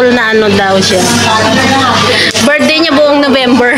full na ano daw siya. Birthday niya buong November.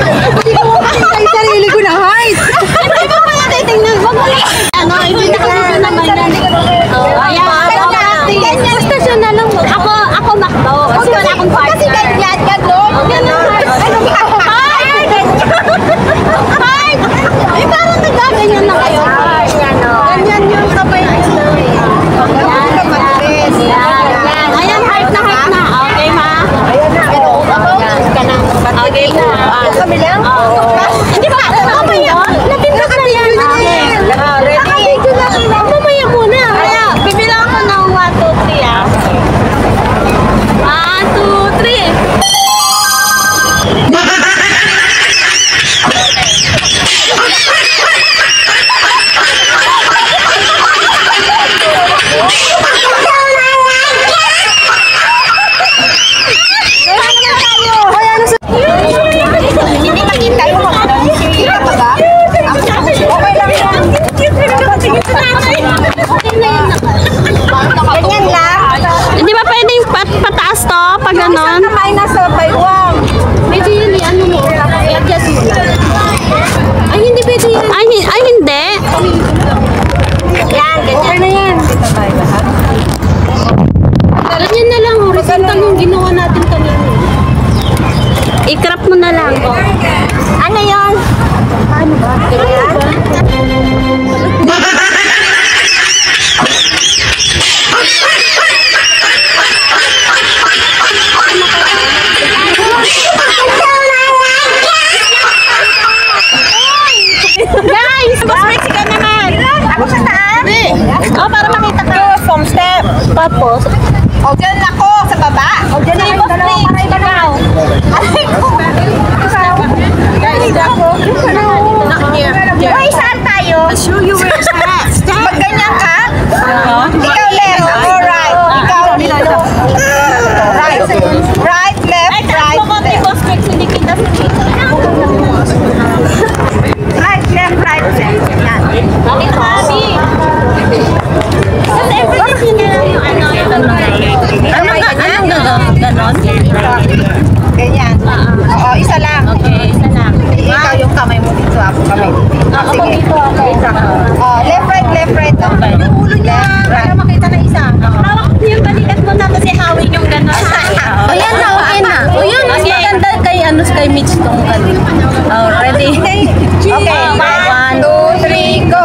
Hindi ko makita yung sarili ko na height. Hindi mo pa natin tingnan. Wag mo lang. Ano, hindi nakasusunod naman yan. Ayan. Sa stasyon na lang. Ako makdo. Kasi wala akong partner. Kasi ganyan, gano'n. Ano ba? Heart! Ay, parang nagkaganyan na kayo. Ganyan yung kapay. Ayan, heart na. Okay, ma? Ayan na. Okay na. Kami lang? Hindi ba? Mamaya. Napindot na yan. Ready? Mamaya muna. Kaya, bibilang ako ng 1, 2, 3 ah. 1, 2, 3. Hindi makita yung mga nakikita pa ba? Okay lang yan. Ganyan lang. Hindi ba pwedeng pataas to pag ganon? Kamay na sa baywang. Medyo yun eh, ano mo? I-adjust mo lang. Ay, hindi pwede yun. Ay, hindi. Yan, ganyan. Okay na yan. Ganyan na lang. Horizontal yung ginawa natin kanina. I-crop mo na lang. Ano yun? Ano ba? Ganyan? Guys! Mas Mexican naman! Ako sa taas? Oh, para makita ka. From step. Tapos, O, dyan ako sa baba. O, dyan ako. Dalawa pa rin ikaw. Ay, ko. Ikaw. Guys, ako. Uy, saan tayo? show you where it's at. Magganyan ka? Ikaw left. Alright. Ikaw dito. Right. Right, left, right. Konti boss Mex, hindi kita sa Right, left, right, left. Yan. Bakit sabi? Kasi everything na lang yung ano, yung ganon. Anong ganon? Ganyan. Oo, isa lang. Okay, isa lang. Ikaw yung kamay mo dito, ako kamay dito. Ako Sige. dito, ako. Oh, left, right, left, right. Okay. Ulo niya. Para makita na isa. Hawak niyo yung balikat mo na kasi hawig yung ganon. Ayan na, okay na. O yun, mas maganda kay kay Mitch tong ano. Oh, ready? Okay. 1, 2, 3, go.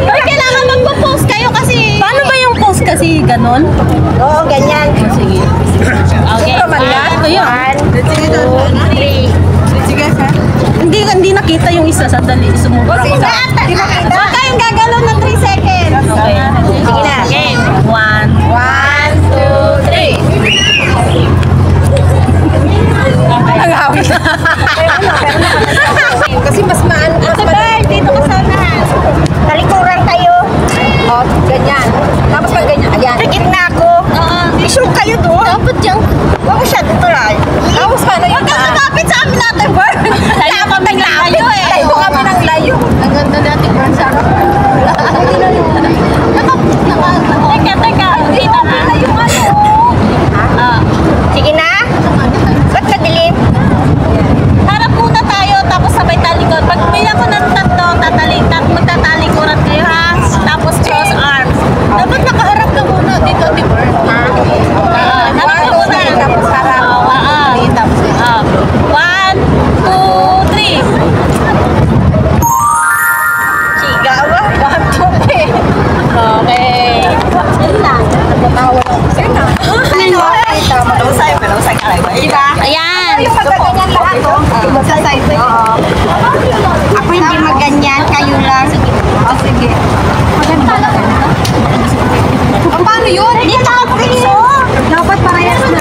Ay, kailangan magpo-post kayo kasi... Paano ba yung post kasi ganon? Oo, ganyan. Sige. Okay. Ito man yan? Ito yun. 1, 2, 3. Sige, sir. Hindi nakita yung isa. Sandali. Sumubra ko sa... Hindi makita. Huwag kayong gagalaw ng 3 seconds. Okay. Sige na. Game. 1, 2, 3. Ang hawak na. Kasi mas maano. Ate Bert, dito ka sana. Talikuran tayo. O, ganyan. Tapos pag ganyan. Ayan. Sa gitna ako. Isyo kayo doon. Dapat yung... Huwag ko siya dito lang. Tapos paano yun? Huwag ka lumapit sa amin natin, Bert. Layo kami ng layo eh. Layo kami ng layo. Ang ganda natin, Bert. Sarap. Teka. Dito na. Sige na. Ba't madilim? Harap muna tayo, tapos sabay talikod. Pag bilang ko ng tatlo, magtatalikuran kayo ha. Tapos cross arms. Dapat nakaharap ka muna dito, di ba? Harap ka muna. Tapos harap. Tapos 1, 2, 3. Siga ba? 1, 2, 3. Okay. Yun lang. Natawa lang. Sige na. Malusay ka lang. Diba? Ayan. Yung pagkaganyan lahat, oh. Sa side. Oo. Ako hindi maganyan, kayo lang. Oh, sige. Maganda na ganito. Paano yun? Dito ako. Dapat parehas na.